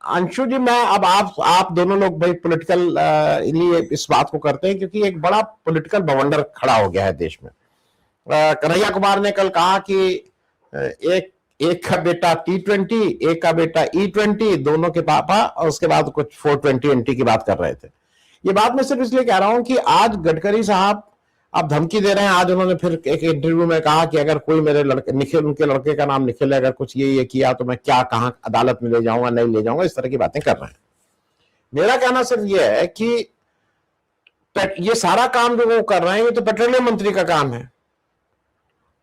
अंशु जी, मैं अब आप दोनों लोग भाई पॉलिटिकल लिए इस बात को करते हैं क्योंकि एक बड़ा पॉलिटिकल बवंडर खड़ा हो गया है देश में। कन्हैया कुमार ने कल कहा कि एक एक का बेटा T20, एक का बेटा E20, दोनों के पापा, और उसके बाद कुछ 420 NT की बात कर रहे थे। ये बात मैं सिर्फ इसलिए कह रहा हूं कि आज गडकरी साहब आप धमकी दे रहे हैं। आज उन्होंने फिर एक इंटरव्यू में कहा कि अगर कोई मेरे लड़के निखिल, उनके लड़के का नाम निखिल है, अगर कुछ ये किया तो मैं क्या कहां अदालत में ले जाऊंगा, नहीं ले जाऊंगा, इस तरह की बातें कर रहे हैं। मेरा कहना सिर्फ ये है कि ये सारा काम जो वो कर रहे हैं ये तो पेट्रोलियम मंत्री का काम है।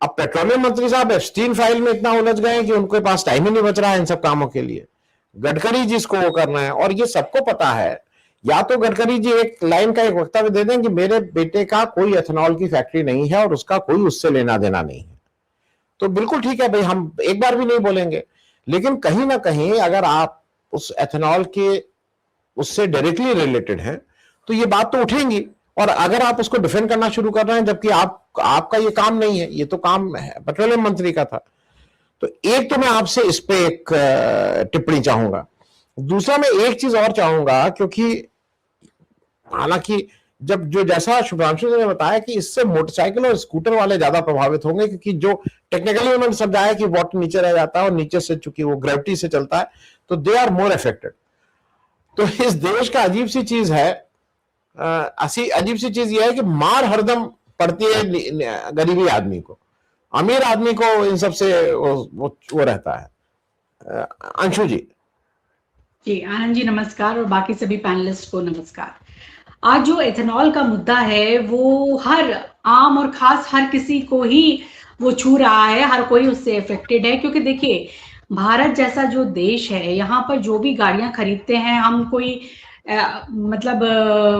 अब पेट्रोलियम मंत्री साहब एप्स्टीन फाइल में इतना उलझ गए हैं कि उनके पास टाइम ही नहीं बच रहा है इन सब कामों के लिए। गडकरी जी इसको वो करना है, और ये सबको पता है। या तो गडकरी जी एक लाइन का एक वक्तव्य दे दें कि मेरे बेटे का कोई एथेनॉल की फैक्ट्री नहीं है और उसका कोई उससे लेना देना नहीं है, तो बिल्कुल ठीक है भाई, हम एक बार भी नहीं बोलेंगे। लेकिन कहीं ना कहीं अगर आप उस एथेनॉल के उससे डायरेक्टली रिलेटेड हैं तो ये बात तो उठेंगी। और अगर आप उसको डिफेंड करना शुरू कर रहे हैं जबकि आपका ये काम नहीं है, ये तो काम है पेट्रोलियम मंत्री का था, तो एक तो मैं आपसे इस पे एक टिप्पणी चाहूंगा। दूसरा मैं एक चीज और चाहूंगा, क्योंकि हालांकि जब जो जैसा शुभ्रांशु ने बताया कि इससे मोटरसाइकिल और स्कूटर वाले ज्यादा प्रभावित होंगे, क्योंकि जो टेक्निकली उन्होंने समझाया कि वाटर नीचे रह जाता है और नीचे से चूंकि वो ग्रेविटी से चलता है तो दे आर मोर अफेक्टेड। तो इस देश का अजीब सी चीज है, अजीब सी चीज यह है कि मार हरदम पड़ती है गरीबी आदमी को, अमीर आदमी को इन सब से वो रहता है। अंशु जी। जी आनंद जी नमस्कार, और बाकी सभी पैनलिस्ट को नमस्कार। आज जो एथेनॉल का मुद्दा है वो हर आम और खास हर किसी को ही वो छू रहा है, हर कोई उससे अफेक्टेड है। क्योंकि देखिए, भारत जैसा जो देश है, यहाँ पर जो भी गाड़ियां खरीदते हैं, हम कोई मतलब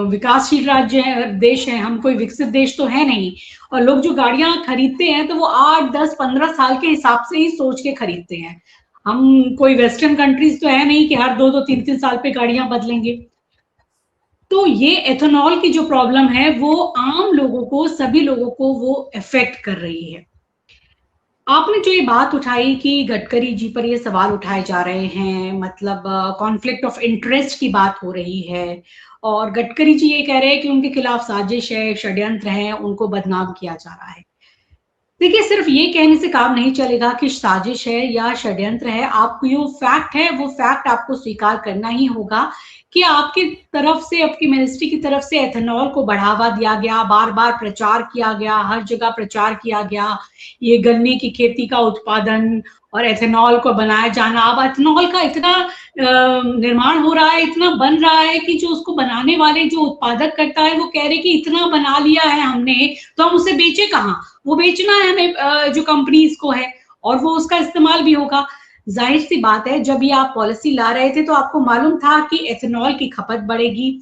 विकासशील राज्य है, देश है, हम कोई विकसित देश तो है नहीं। और लोग जो गाड़ियां खरीदते हैं तो वो 8, 10, 15 साल के हिसाब से ही सोच के खरीदते हैं। हम कोई वेस्टर्न कंट्रीज तो है नहीं कि हर 2-2, 3-3 साल पे गाड़ियां बदलेंगे। तो ये एथेनॉल की जो प्रॉब्लम है वो आम लोगों को, सभी लोगों को वो इफेक्ट कर रही है। आपने जो ये बात उठाई कि गडकरी जी पर ये सवाल उठाए जा रहे हैं, मतलब कॉन्फ्लिक्ट ऑफ इंटरेस्ट की बात हो रही है, और गडकरी जी ये कह रहे हैं कि उनके खिलाफ साजिश है, षड्यंत्र है, उनको बदनाम किया जा रहा है। देखिए, सिर्फ ये कहने से काम नहीं चलेगा कि साजिश है या षड्यंत्र है। आपको जो फैक्ट है वो फैक्ट आपको स्वीकार करना ही होगा कि आपकी तरफ से, आपकी मिनिस्ट्री की तरफ से एथेनॉल को बढ़ावा दिया गया, बार बार प्रचार किया गया, हर जगह प्रचार किया गया, ये गन्ने की खेती का उत्पादन और एथेनॉल को बनाया जाना। अब एथेनॉल का इतना निर्माण हो रहा है, इतना बन रहा है कि जो उसको बनाने वाले जो उत्पादक करता है वो कह रहे कि इतना बना लिया है हमने, तो हम उसे बेचे कहाँ? वो बेचना है हमें जो कंपनीज को है, और वो उसका इस्तेमाल भी होगा। जाहिर सी बात है, जब ये आप पॉलिसी ला रहे थे तो आपको मालूम था कि एथेनॉल की खपत बढ़ेगी।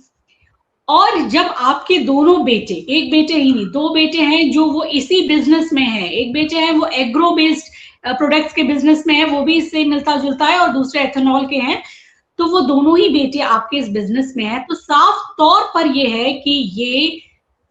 और जब आपके दोनों बेटे, एक बेटे ही नहीं, 2 बेटे हैं जो वो इसी बिजनेस में है, एक बेटे हैं वो एग्रो बेस्ड प्रोडक्ट्स के बिजनेस में है, वो भी इससे मिलता जुलता है, और दूसरे एथेनॉल के हैं, तो वो दोनों ही बेटे आपके इस बिजनेस में है। तो साफ तौर पर ये है कि ये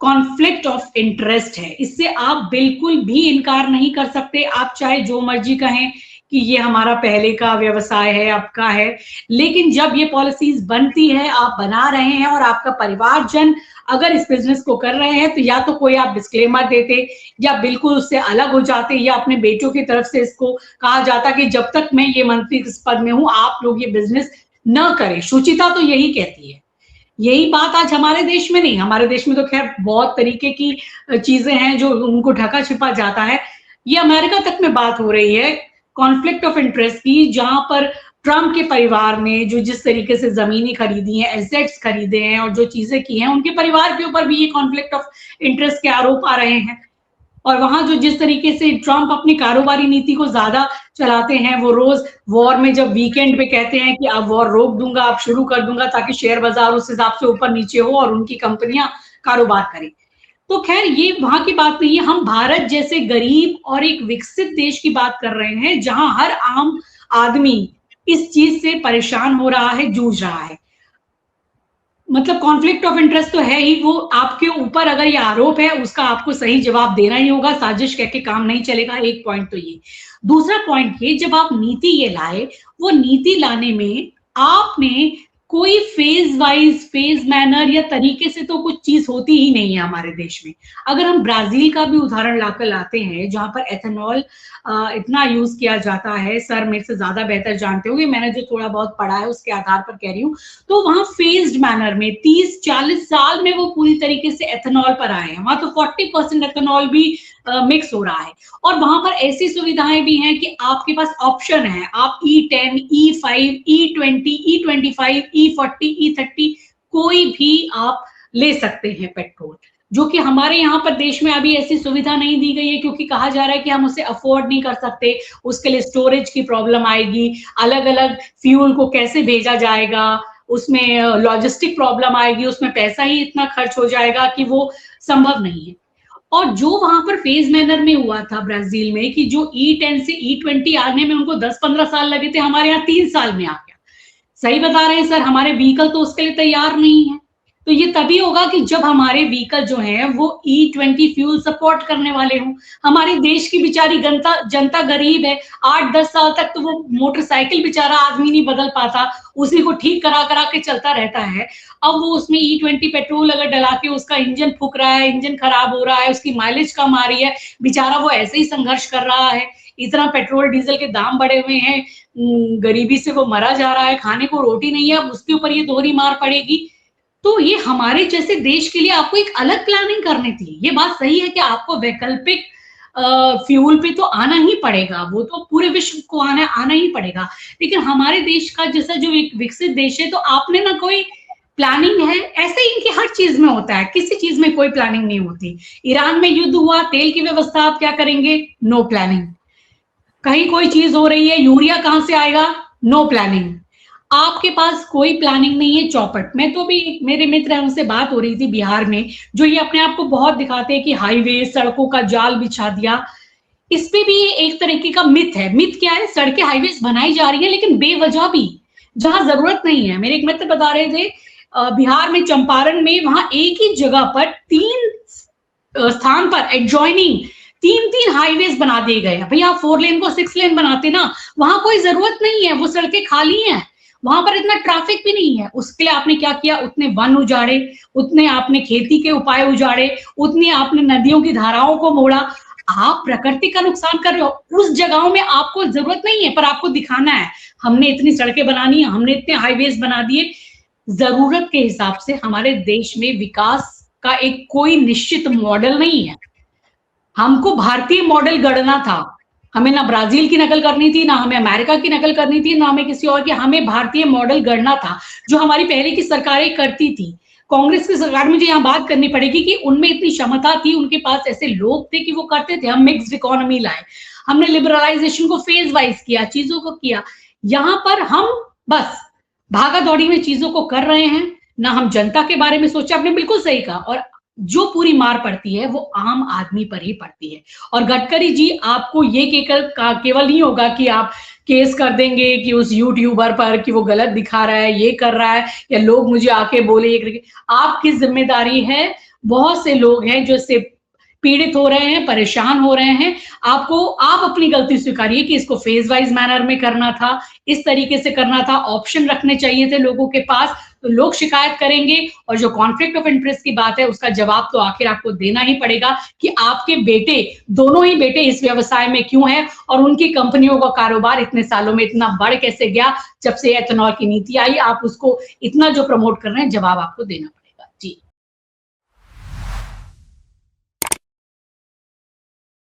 कॉन्फ्लिक्ट ऑफ इंटरेस्ट है, इससे आप बिल्कुल भी इनकार नहीं कर सकते। आप चाहे जो मर्जी कहें कि ये हमारा पहले का व्यवसाय है, आपका है, लेकिन जब ये पॉलिसीज बनती है, आप बना रहे हैं और आपका परिवारजन अगर इस बिजनेस को कर रहे हैं, तो या तो कोई आप डिस्क्लेमर देते, या बिल्कुल उससे अलग हो जाते, या अपने बेटों की तरफ से इसको कहा जाता कि जब तक मैं ये मंत्री इस पद में हूं आप लोग ये बिजनेस न करें। शुचिता तो यही कहती है। यही बात आज हमारे देश में नहीं, हमारे देश में तो खैर बहुत तरीके की चीजें हैं जो उनको ढका छिपा जाता है। ये अमेरिका तक में बात हो रही है कॉन्फ्लिक्ट ऑफ इंटरेस्ट की, जहां पर ट्रम्प के परिवार ने जो जिस तरीके से जमीनें खरीदी हैं, एसेट्स खरीदे हैं, और जो चीजें की हैं, उनके परिवार के ऊपर भी ये कॉन्फ्लिक्ट ऑफ इंटरेस्ट के आरोप आ रहे हैं। और वहां जो जिस तरीके से ट्रम्प अपनी कारोबारी नीति को ज्यादा चलाते हैं, वो रोज वॉर में जब वीकेंड पे कहते हैं कि अब वॉर रोक दूंगा, अब शुरू कर दूंगा, ताकि शेयर बाजार उस हिसाब से ऊपर नीचे हो और उनकी कंपनियां कारोबार करें। तो खैर ये वहां की बात नहीं है। हम भारत जैसे गरीब और एक विकसित देश की बात कर रहे हैं, जहां हर आम आदमी इस चीज से परेशान हो रहा है, जूझ रहा है। मतलब कॉन्फ्लिक्ट ऑफ इंटरेस्ट तो है ही, वो आपके ऊपर अगर ये आरोप है उसका आपको सही जवाब देना ही होगा, साजिश कह के काम नहीं चलेगा। एक पॉइंट तो ये। दूसरा पॉइंट ये, जब आप नीति ये लाए, वो नीति लाने में आपने कोई फेज वाइज फेज मैनर या तरीके से तो कुछ चीज होती ही नहीं है हमारे देश में। अगर हम ब्राजील का भी उदाहरण लाकर लाते हैं जहां पर एथेनॉल इतना यूज किया जाता है, सर मेरे से ज्यादा बेहतर जानते होंगे, मैंने जो थोड़ा बहुत पढ़ा है उसके आधार पर कह रही हूँ, तो वहां फेज्ड मैनर में 30-40 साल में वो पूरी तरीके से एथेनॉल पर आए हैं। वहां तो 40% एथेनॉल भी मिक्स हो रहा है और वहां पर ऐसी सुविधाएं भी हैं कि आपके पास ऑप्शन है, आप E10, E5, E20, E25, E40, E30 कोई भी आप ले सकते हैं पेट्रोल, जो कि हमारे यहाँ पर देश में अभी ऐसी सुविधा नहीं दी गई है क्योंकि कहा जा रहा है कि हम उसे अफोर्ड नहीं कर सकते, उसके लिए स्टोरेज की प्रॉब्लम आएगी, अलग अलग फ्यूल को कैसे भेजा जाएगा, उसमें लॉजिस्टिक प्रॉब्लम आएगी, उसमें पैसा ही इतना खर्च हो जाएगा कि वो संभव नहीं है। और जो वहां पर फेज मैनर में हुआ था ब्राजील में कि जो E10 से E20 आने में उनको 10-15 साल लगे थे, हमारे यहाँ 3 साल में आ गया। सही बता रहे हैं सर, हमारे व्हीकल तो उसके लिए तैयार नहीं है। तो ये तभी होगा कि जब हमारे व्हीकल जो हैं वो E20 फ्यूल सपोर्ट करने वाले हों। हमारे देश की बेचारी जनता गरीब है, 8-10 साल तक तो वो मोटरसाइकिल बेचारा आदमी नहीं बदल पाता, उसी को ठीक करा करा के चलता रहता है। अब वो उसमें E20 पेट्रोल अगर डला के उसका इंजन फूक रहा है, इंजन खराब हो रहा है, उसकी माइलेज कम आ रही है, बेचारा वो ऐसे ही संघर्ष कर रहा है। इतना पेट्रोल डीजल के दाम बढ़े हुए हैं, गरीबी से वो मरा जा रहा है, खाने को रोटी नहीं है, अब उसके ऊपर ये दोहरी मार पड़ेगी। तो ये हमारे जैसे देश के लिए आपको एक अलग प्लानिंग करनी थी। ये बात सही है कि आपको वैकल्पिक फ्यूल पे तो आना ही पड़ेगा, वो तो पूरे विश्व को आना ही पड़ेगा, लेकिन हमारे देश का जैसा जो एक विकसित देश है तो आपने ना कोई प्लानिंग है, ऐसे ही इनकी हर चीज में होता है, किसी चीज में कोई प्लानिंग नहीं होती। ईरान में युद्ध हुआ, तेल की व्यवस्था आप क्या करेंगे? No planning. कहीं कोई चीज हो रही है, यूरिया कहां से आएगा? No planning. आपके पास कोई प्लानिंग नहीं है, चौपट। मैं तो भी, मेरे मित्र है उनसे बात हो रही थी बिहार में, जो ये अपने आप को बहुत दिखाते हैं कि हाईवे सड़कों का जाल बिछा दिया। इस पे भी एक तरीके का मिथ है। मिथ क्या है? सड़कें हाईवे बनाई जा रही है लेकिन बेवजह भी, जहां जरूरत नहीं है। मेरे एक मित्र बता रहे थे बिहार में चंपारण में वहां एक ही जगह पर 3 स्थान पर एडजॉइनिंग 3-3 हाईवेज बना दिए गए हैं। भैया 4 लेन को 6 लेन बनाते ना, वहां कोई जरूरत नहीं है, वो सड़कें खाली हैं, वहां पर इतना ट्रैफिक भी नहीं है। उसके लिए आपने क्या किया? उतने वन उजाड़े, उतने आपने खेती के उपाय उजाड़े, उतनी आपने नदियों की धाराओं को मोड़ा। आप प्रकृति का नुकसान कर रहे हो। उस जगहों में आपको जरूरत नहीं है पर आपको दिखाना है हमने इतनी सड़कें बनानी है, हमने इतने हाईवेज बना दिए। जरूरत के हिसाब से हमारे देश में विकास का एक कोई निश्चित मॉडल नहीं है। हमको भारतीय मॉडल गढ़ना था, हमें ना ब्राजील की नकल करनी थी, ना हमें अमेरिका की नकल करनी थी, ना हमें किसी और की, हमें भारतीय मॉडल गढ़ना था जो हमारी पहले की सरकारें करती थी। कांग्रेस की सरकार में मुझे यहाँ बात करनी पड़ेगी कि उनमें इतनी क्षमता थी, उनके पास ऐसे लोग थे कि वो करते थे। हम मिक्स्ड इकोनॉमी लाए, हमने लिबरलाइजेशन को फेज वाइज किया, चीजों को किया। यहाँ पर हम बस भागा दौड़ी में चीजों को कर रहे हैं, ना हम जनता के बारे में सोचा। आपने बिल्कुल सही कहा, और जो पूरी मार पड़ती है वो आम आदमी पर ही पड़ती है। और गडकरी जी, आपको ये केवल नहीं होगा कि आप केस कर देंगे कि उस यूट्यूबर पर कि वो गलत दिखा रहा है, ये कर रहा है, या लोग मुझे आके बोले ये करके। आपकी जिम्मेदारी है, बहुत से लोग हैं जो इससे पीड़ित हो रहे हैं, परेशान हो रहे हैं। आप अपनी गलती स्वीकारिए कि इसको फेज वाइज मैनर में करना था, इस तरीके से करना था, ऑप्शन रखने चाहिए थे लोगों के पास। तो लोग शिकायत करेंगे, और जो कॉन्फ्लिक्ट ऑफ इंटरेस्ट की बात है उसका जवाब तो आखिर आपको देना ही पड़ेगा कि आपके बेटे, दोनों ही बेटे इस व्यवसाय में क्यों हैं, और उनकी कंपनियों का कारोबार इतने सालों में इतना बढ़ कैसे गया जब से एथेनॉल की नीति आई। आप उसको इतना जो प्रमोट कर रहे हैं, जवाब आपको देना पड़ेगा।